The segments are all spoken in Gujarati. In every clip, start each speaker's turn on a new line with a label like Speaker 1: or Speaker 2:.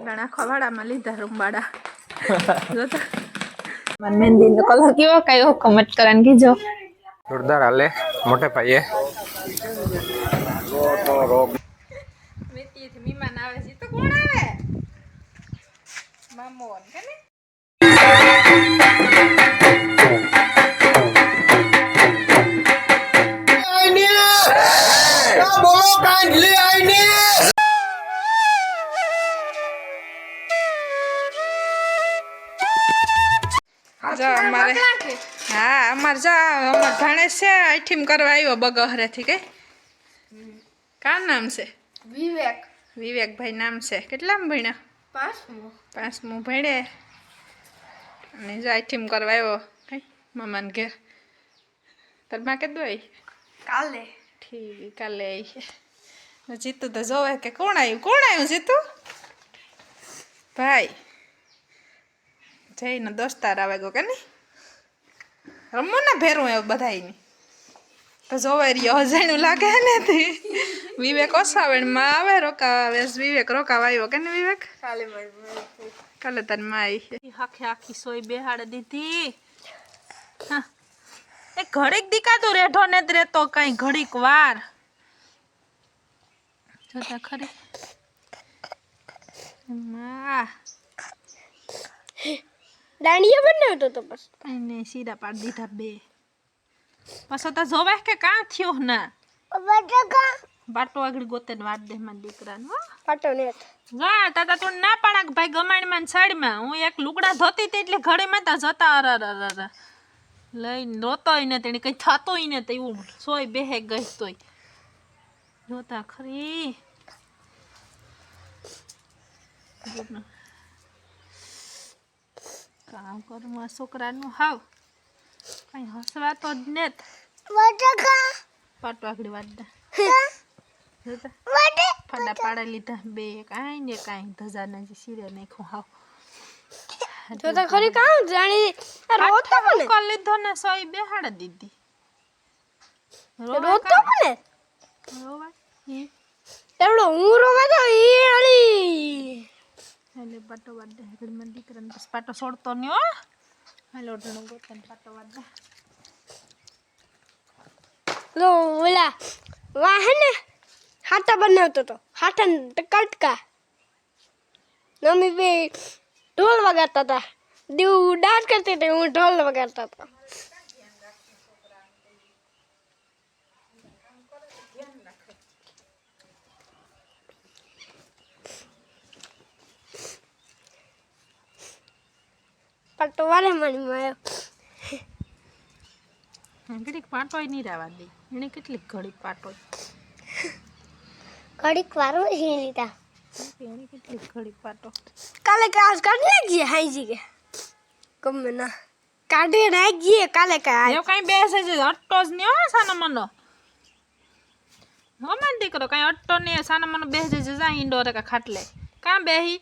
Speaker 1: કારણ આખા વાડામાં લીધા રૂમવાડા જોતા મને મહેંદીનો કલર કેવો કયો કમેન્ટ કરવાનું કીજો
Speaker 2: જોરદાર હાલે મોટે પાયે
Speaker 1: મેતીથી મહેમાન આવે છે તો કોણ આવે મામોન કે ને
Speaker 2: બોલો કાંડલી આઈની
Speaker 1: અમારે હા અમારે ભાણેજ છે આઈઠીમ કરવા આવ્યો બગહરેથી કે કા નામ છે વિવેકભાઈ નામ છે કેટલામાં ભણ્યા પાંચમું ભણે અને જો આઈઠીમ કરવા આવ્યો કઈ મામાને ઘેર તાર માં કીધું આવી કાલે ઠીક કાલે આવી છે જીતુ તો જોવે કે કોણ આવ્યું જીતુ ભાઈ જઈને દોસ્તાર આવે ગયો કે નહીં રમો ને ભેરું એવું બધાયની તો જોવે રહ્યો અજાણ્યું લાગે ને તે વિવેક ઓસાવણમાં આવે રોકાવે વિવેક રોકાવા આવ્યો કે ને વિવેક કાલે તાર માં આવી આખી સોય બેહાડે દીધી હા એ ઘડીક દીકાતું રેઠો ને જ રેતો કઈ ઘડીક વાર જોતા ખરી
Speaker 3: દાંડિયા બનાવતો તો બસ
Speaker 1: એને સીધા પાડી દીધા બે પાછો તો જોવે કે કાં થયો ના બાટો આગળ ગોતે ને વાત દે મારા દીકરાને
Speaker 3: પાટો ને
Speaker 1: હા તાતા તું ના પાડા કે ભાઈ ગમાણમાં ને સાઈડમાં હું એક લુગડા ધોતી હતી એટલે ઘડીમાં તા જતા અર લઈને રોતોય ને તેને કઈ થતોય ને તો એવું સોય બેહે ગઈ તોય જોતા ખરી કામ કરું આ છોકરાનું હાવ કઈ હસવા તો જ ને પાટો આગળ વાત ફાડા પાડા લીધા બે કાંઈ ને કાંઈ ધજાના જે સિરે નાખ્યું હાવ
Speaker 3: તો તો ખરી કામ જાણી રોતો કોને
Speaker 1: કોલ લીધો ને સોય બેહાડ દીધી
Speaker 3: રોતો કોને
Speaker 1: રોવા
Speaker 3: એવડો હું રોવા તો ઈ આલી
Speaker 1: એટલે પાટો વાડ દે આગળ મને દીકરાને બસ પાટો છોડતો નહીં હો હાલો ઢણો ગોતન પાટો વાડ દે
Speaker 3: લો ઓલા વાહ ને હાટા બનાવતો તો હાટા કટકા મમ્મી બે ઢોલ વગાડતા હતા દીવ ડાન્સ કરતી હતી હું ઢોલ વગાડતા હતા પાટો વારે મણી માં
Speaker 1: ઘડીક પાટોય નહીં રહેવા દે એને કેટલીક ઘડીક પાટો
Speaker 3: ઘડીક વારો હી લીધા
Speaker 1: એને કેટલીક ઘડીક પાટો
Speaker 3: કાલે કાજ કાઢી નાખીએ હાઈજી કે ગમે ના કાઢી નાખીએ કાલે કાજ
Speaker 1: એવું કઈ બેસે છે અટ્ટો જ નહીં હો સાનો મનો હમણાં દીકરો કઈ અટ્ટો નહીં સાનો મનો બેસે છે જા ઇન્ડોરે કા ખાટલે કાં બેહી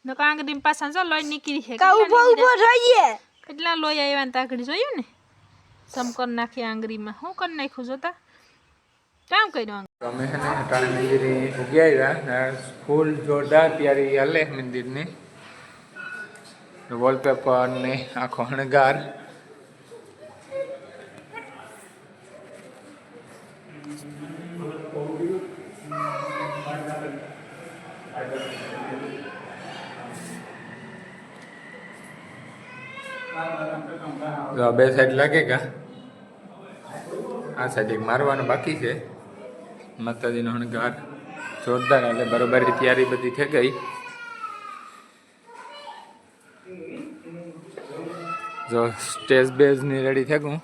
Speaker 1: ન કાંગડી પાછા જો લોહી નીકળી છે
Speaker 3: કા ઉભો રહીએ
Speaker 1: કેટલા લોહી આવ્યા ને તાકડી જોયું ને સમ કર નાખી આંગળીમાં હું કરી નાખ્યું જોતા કામ કર્યું
Speaker 2: અમે છે ને અટાણે મંદિરે ઉગી આવ્યા ફૂલ જોરદાર તૈયારી હાલે મંદિરની વોલપેપર ને આખો હણગાર બે સાઈડ લાગે કા આ સાઈડ એક મારવાનું બાકી છે માતાજીનો હણગાર જોરદાર હાલે બરોબર તૈયારી બધી થઈ ગઈ જો સ્ટેજ બેઝ ની રેડી થઈ ગયું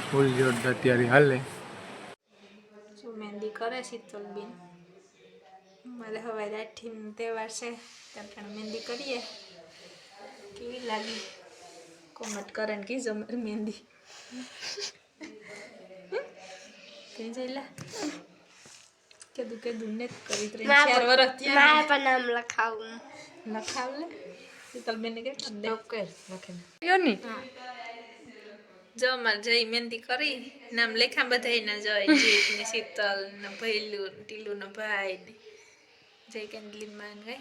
Speaker 2: ફૂલ જોરદાર તૈયારી હાલે
Speaker 1: શું મહેંદી કરે શીતલબેન મારે હવે રાઠીનો તહેવાર છે ત્યાં મહેંદી કરીએ કેવી લાગી કોમેન્ટ કરે ને કીજો મારી મહેંદી કઈ જઈલા કીધું ને કરી 3-4 વર્ષ
Speaker 3: મારા પણ નામ લખાવું
Speaker 1: લખાવ લે શીતલબેન કે દે ઓકે લખે ગયો ની જો અમારે જઈ મહેંદી કરી નામ લેખા બધાયના જોઈ જીત ને શીતલ ને ભૈલું ને ટીલું ને ભાઈ ને જય કેન્ડલી માન ગઈ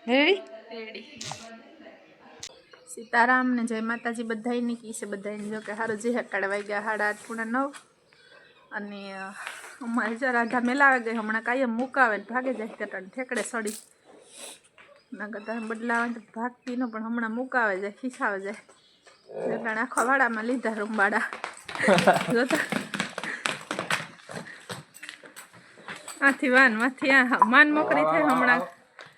Speaker 1: રેડી સીતારામ ને જય માતાજી બધાયની કી છે બધાયને જો કે હારું જે હટાડે વાગ્યા 8:30 અને અમારે જો રાધા મેલાવે ગઈ હમણાં કાયમ મુકાવે ભાગે જાય કટાણ ઠેકડે સડી ના કરતા બદલાવે તો ભાગતી ન પણ હમણાં મુકાવે જાય ખીસાવે જાય એટલે આખા વાડામાં લીધા રૂમવાડા જોતા આથી માંથી આ માન મોકરી થઈ હમણાં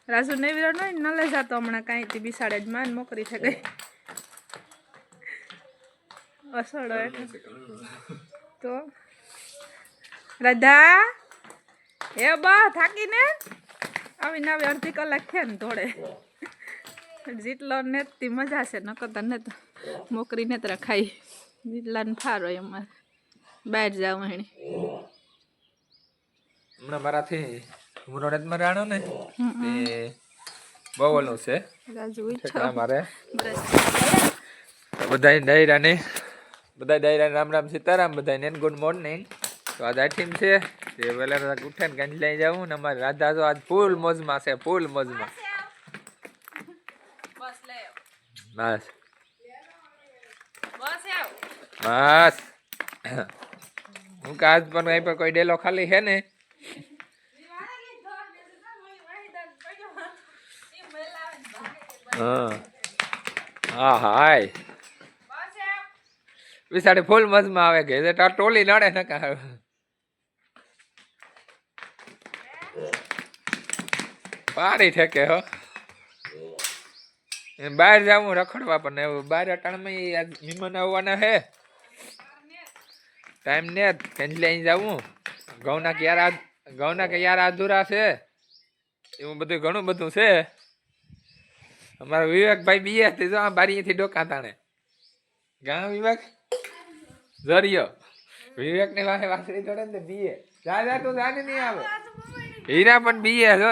Speaker 1: રાજુ નેવીરો ન લઈ જતો હમણાં કાંઈથી બિસાડે જ માન મોકરી થઈ ગઈ અસડો એટલે તો રાધા એ બા થાકીને આવીને આવી અડધી કલાક છે ને થોડે જેટલો નેતથી મજા છે નકર ને તો મોકરી ને તો ખાઈ જેટલાને ફાર હોય અમારે બહાર જાવ એણી
Speaker 2: હમણાં મારાથી મુરડત માં રાણો ને એ બહુ ઓલું છે
Speaker 1: રાજુ
Speaker 2: ઠેકડા મારે બધા ડાયરાને રામ રામ સીતારામ બધાને ગુડ મોર્નિંગ તો આજ આઠીમ છે તે વહેલા ઉઠે ને કાંઈ લઈ જાઉં ને અમારી રાધા તો આજ ફૂલ મોજમાં છે ફૂલ મોજમાં બસ હું કે આજ પણ અહીં પર કોઈ ડેલો ખાલી છે ને હા હાય વિસાડે ફૂલ મજમાં આવે કે ટોલી નડે ને કા પાડી ઠેકે હો બહાર જાવું રખડવા પણ એવું બહાર અટાણમાં મહેમાન આવવાના હે ટાઈમ ને કંજલે અહીં જાવું ઘઉંના કે યાર અધૂરા છે એવું બધું ઘણું બધું છે અમારા વિવેકભાઈ બીએ જો આ બારીથી ડોકા તાણે ગા વિવેક જરિયો વિવેક ને વાહે વાસળી તોડે ને બીએ જા તું જાને નહીં આવે હીરા પણ બીએ જો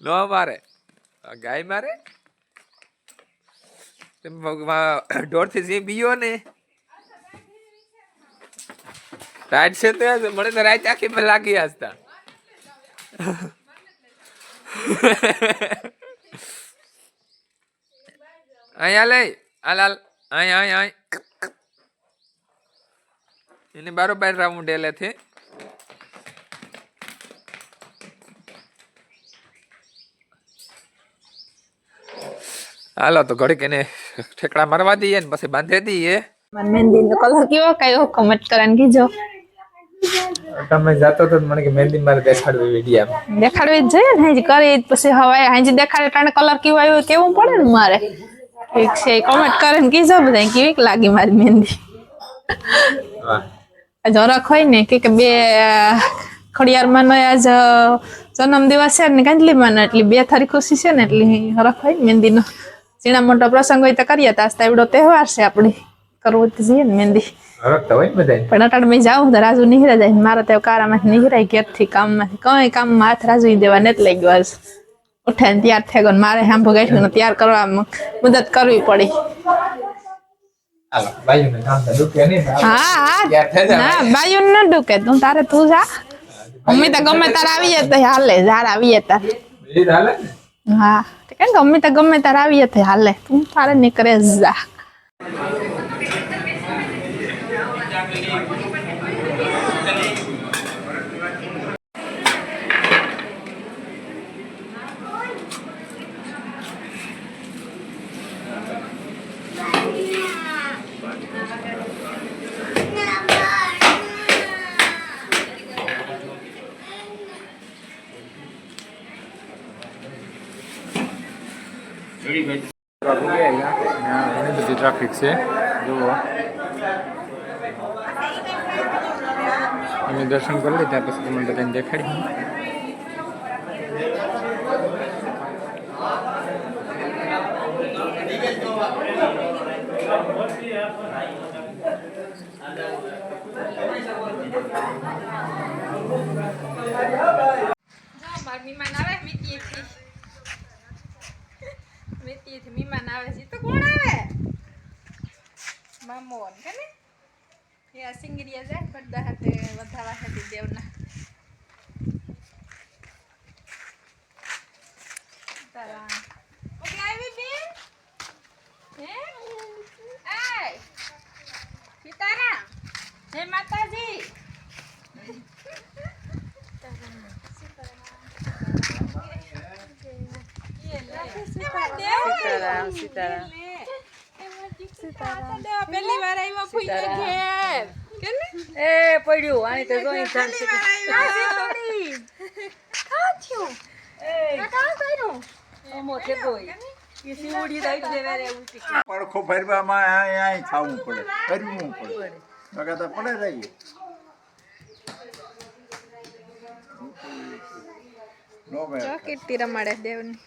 Speaker 2: નો મારે ગાય મારે ઢોરથી જે બીયો ને રાત છે તો મને તો રાત આખી પર લાગી હસતા અહીંયા લઈ હાલ અહીં એને બારોબાર રાઉન્ડ ડેલેથી હાલો તો ઘડીક એને ઠેકડા મારવા દઈએ ને પછી બાંધી દઈએ
Speaker 1: મહેંદી નો કલર કેવો કયો કમેન્ટ કરવાનું કીજો
Speaker 2: તમે જાતો તો મને કે મહેંદી મારે દેખાડવી વિડિયા
Speaker 1: દેખાડવી જ જોઈએ ને હાજી કરી પછી હવે હાજી દેખાડે ટાણે કલર કેવો આવ્યો કેવું પડે ને મારે ઠીક છે કમેન્ટ કરીને કીજો બધા કેવીક લાગી મારી મહેંદી જરાક હોય ને કે બે ખડિયારમાં નો આજ જન્મ દિવસ છે ને કાંજલીમાં એટલી બે થારી ખુશી છે ને એટલી હરખ હોય મહેંદી નો ઝીણા મોટો પ્રસંગ હોય તો કરીએ તો આસ્તા એવડો તહેવાર છે આપડી કરવું તો જોઈએ ને મહેંદી
Speaker 2: હરખ તો હોય બધા
Speaker 1: પણ અટાણ મેં જાઉં તો રાજુ નીકળે જાય મારે તો કારામાંથી નીકળાય ઘેરથી કામમાંથી કઈ કામમાં હાથ રાજુ દેવા નથી લઈ ગયો આજ ઉઠે ને તૈયાર થઈ ગયો મારે હાંભો ગાંઠીને તૈયાર કરવામાં મદદ કરવી પડી હા ના બાયું ન ડૂકે તું તારે તું જા મમ્મી તો ગમે તારે આવી જાય તો હાલે જાર આવી જાય તારે હા કેમ ગમે તો ગમે તારે આવી જાય તો હાલે તું તારે નીકળે જા
Speaker 2: બધી ટ્રાફિક છે જુઓ અમે દર્શન કરી લીધા પછી તમને બધાને દેખાડી મહેમાન આવે મિતી
Speaker 1: અહીંથી મહેમાન આવે છે તો કોણ આવે મામોન કે ને એ આ સિંગરિયા જાય બધા હાથે વધાવા હતી દેવના તારા ઓકે આવી બેન હે આય સીતારામ જય માતાજી પહેલી વાર આવ્યા ફૂઈ ઘેર કેને
Speaker 4: એ પડ્યું આની તો જોઈ જાન છે ઓમો છે કોઈ એ સીવડી રાઈટ દેવારે ઉલટી
Speaker 5: પડખો ભરવામાં અહીં ખાવું પડે કરવું પડે નકર તો પડે રહીએ નો મેળ
Speaker 1: જો કીર્તિ રમાડે દેવની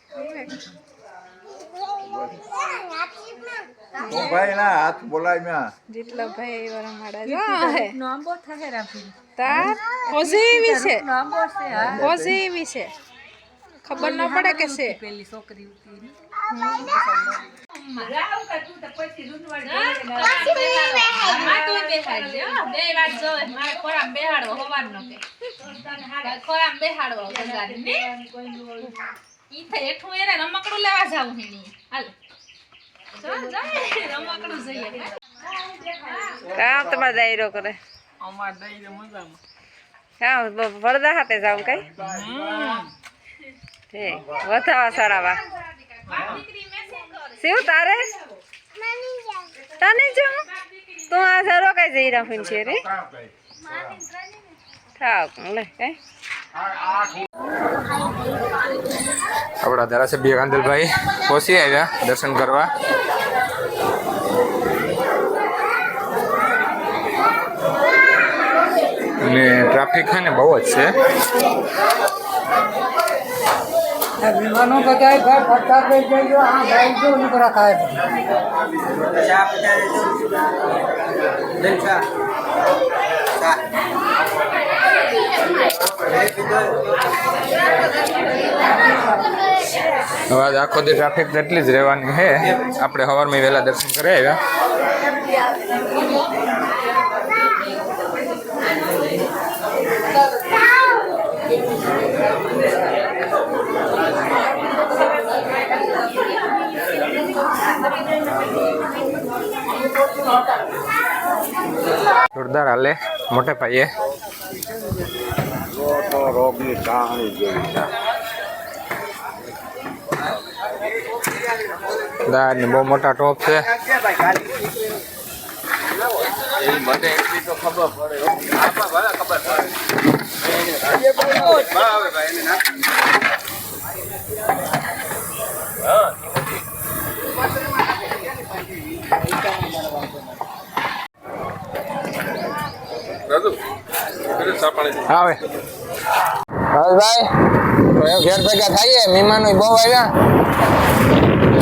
Speaker 5: નો ભાઈ ના હાથ બોલાય મ્યા
Speaker 1: જેટલો ભાઈ એવો રમાડે જો હે
Speaker 4: નો આંબો થાહે રાખી
Speaker 1: તાર પોઝિટિવ છે
Speaker 4: નો આંબો છે હા
Speaker 1: પોઝિટિવ છે ખબર ન પડે કે છે
Speaker 4: પેલી છોકરી ઉતી
Speaker 6: કામ તમારે દાયરો કરે
Speaker 4: અમાર દઈ દે મજામાં
Speaker 6: કામ વરદા હાથે જાવ કઈ ઠીક વધાવા સડાવા શું તારે તને જો તું આ સરો કઈ જઈ રાખીને છે રે થાક લે કઈ
Speaker 2: આપણા ધારાસભ્ય કાંદલભાઈ પહોંચી આવ્યા દર્શન કરવા અને ટ્રાફિક છે ને બહુ જ છે
Speaker 4: વિમાનો બધાય ભાઈ ફરતા થઈ ગયો આ ભાઈ જો નીકળા ખાય
Speaker 2: હવે આજ આખો દી ટ્રાફિક એટલી જ રહેવાની છે આપણે સવારમાં વહેલા દર્શન કરી આવ્યા જોરદાર હાલે મોટે પાયે
Speaker 5: તો રોગની કહાણી જેવી છે
Speaker 2: દાદ ને બહુ મોટા ટોપ છે
Speaker 5: મને એટલી તો ખબર
Speaker 2: આવે ભાઈ ઘેર ભેગા થઈએ મહેમાનો બહુ આવ્યા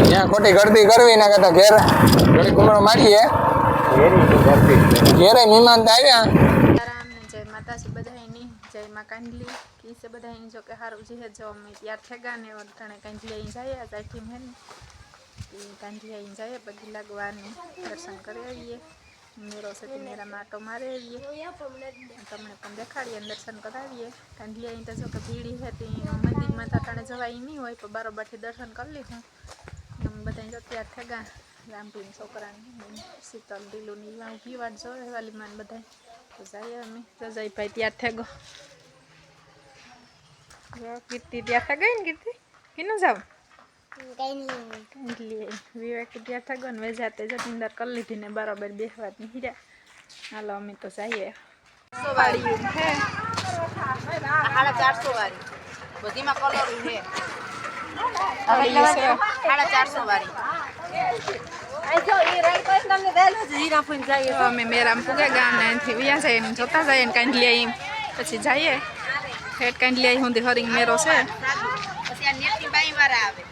Speaker 2: ત્યાં ખોટી ગળદી કરવી ના કરતા ઘેર ઘડી કુમરો મારીએ ઘેરે મહેમાન તો આવ્યા
Speaker 1: રામ ને જય માતાજી બધાયની જય માં કાંડલી કીસે બધાયની જો કે હારું જે જો અમે ત્યાર થેગા ને વટણે કાંડલી અહીં જાય આ ટીમ હે ને કાંડલી અહીં જાય બધી લાગવાની દર્શન કરી આવીએ મેરો સતી મેરામાં આટો મારી આવીએ તમને પણ દેખાડીએ દર્શન કરાવીએ કાંડલી અહીં તો જો કે ભીડી હતી મંદિરમાં તો અટાણે જવાય નહીં હોય પણ બારોબારથી દર્શન કરી લીધું અમે બધા જો ત્યાર થેગા રામભીન છોકરાને શીતલ ઢીલુની ઊભી વાટ જોવે વાલીમાન બધા તો જઈએ અમે તો જઈ ભાઈ ત્યાર થેગો કીર્તિ ત્યાર થા ગઈ ને કીર્તિ કેનું જાવ કાંડલી વિવેક ત્યાર થા ગયો ને વેજાતે જતીંદર કરી લીધી ને બરાબર બેસવાની હીરા હાલો અમે તો જઈએ વાળી હે
Speaker 4: 450 વાળી બધીમાં કલર છે
Speaker 1: હવે
Speaker 4: 450 વાળી
Speaker 1: અમે મેરામ પૂગે ગામ ને વ્યા જઈએ ને જોતા જઈએ ને કાંડલી અહીં પછી જઈએ હેઠ કાંડલી અહીં સુધી હરિંગ મેરો છે
Speaker 4: પછી આ નેટની બાઈ વાળા આવે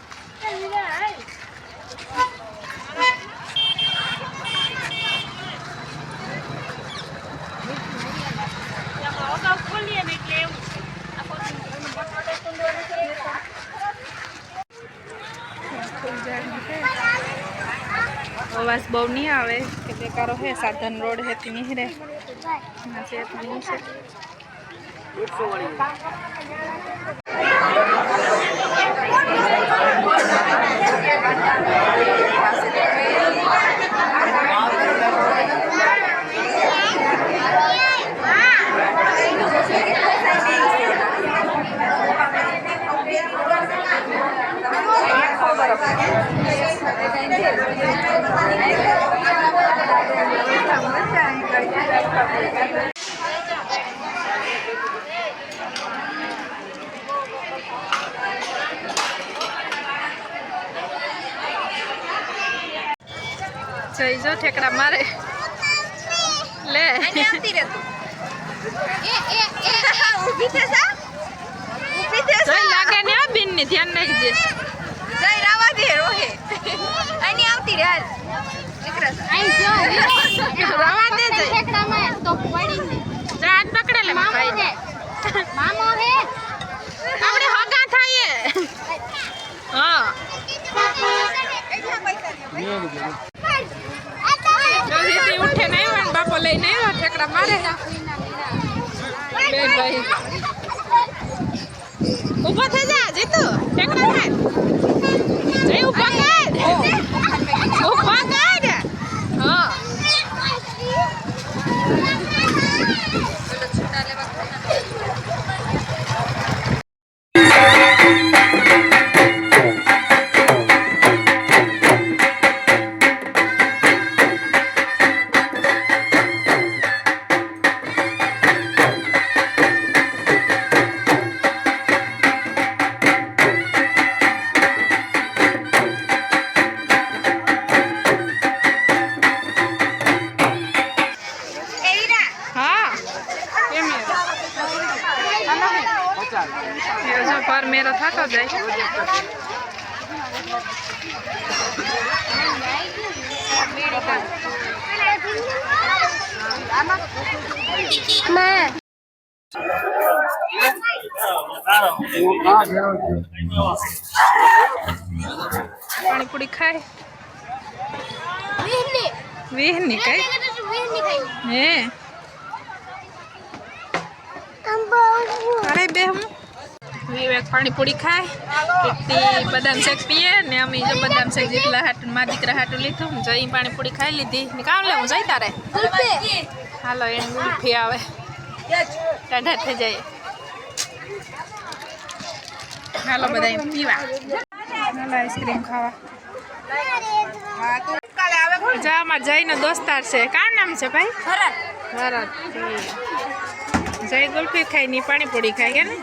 Speaker 1: અવાજ બહુ નહીં આવે કે બેકારો હે સાધન રોડ હેથી નીહરે છે નહીં છે જઈ જો ઠેકડા મારે લે આવતી રે તું ઊભી થે જા ઊભી થે જા લાગે ને આ બિન ને ધ્યાન રાખજે જઈ રાવા દે રોહે આની આવતી રે હાલ એકરા આઈ જો રાવા દે જઈ ઠેકડા માં તો પડી ને જા હાથ પકડે લે મામો હે મામો હે આપણે હગા થાયે હા જલ્દી ઉઠે નહીં હોય બાપો લઈને આવ્યો ઠેકડા મારે બે ભાઈ ઊભો થઈ જા જીતુ ઠેકડા માર જઈ ઊભો કર ઊભો કર હા છૂટા લેવા पर मेरा था तो जाए
Speaker 3: मैं
Speaker 1: पानी पूरी खाए वीहनी कई हे अरे बे हम विवेक पानी पूरी खाए कितनी बदाम शेक पिए ने अमी जो बदाम शेक जितला हाट मार दीकरा हाटू लीधुं जई पानी पूरी खाई लीधी निकाल ले जई तारे हालो एन गुल्फी आवे टाढा થઈ જાય હાલો બધાય પીવા હાલો આઈસ્ક્રીમ ખાવા જા માર જયનો દોસ્તાર છે કા નામ છે ભાઈ ભરત જય ગુલ્ફી ખાઈ ની પાણીપુરી ખાઈ કે ને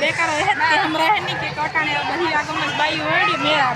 Speaker 1: बेकार है हमरा है नहीं के कटाने बही आगम बाई वड़ी मेरा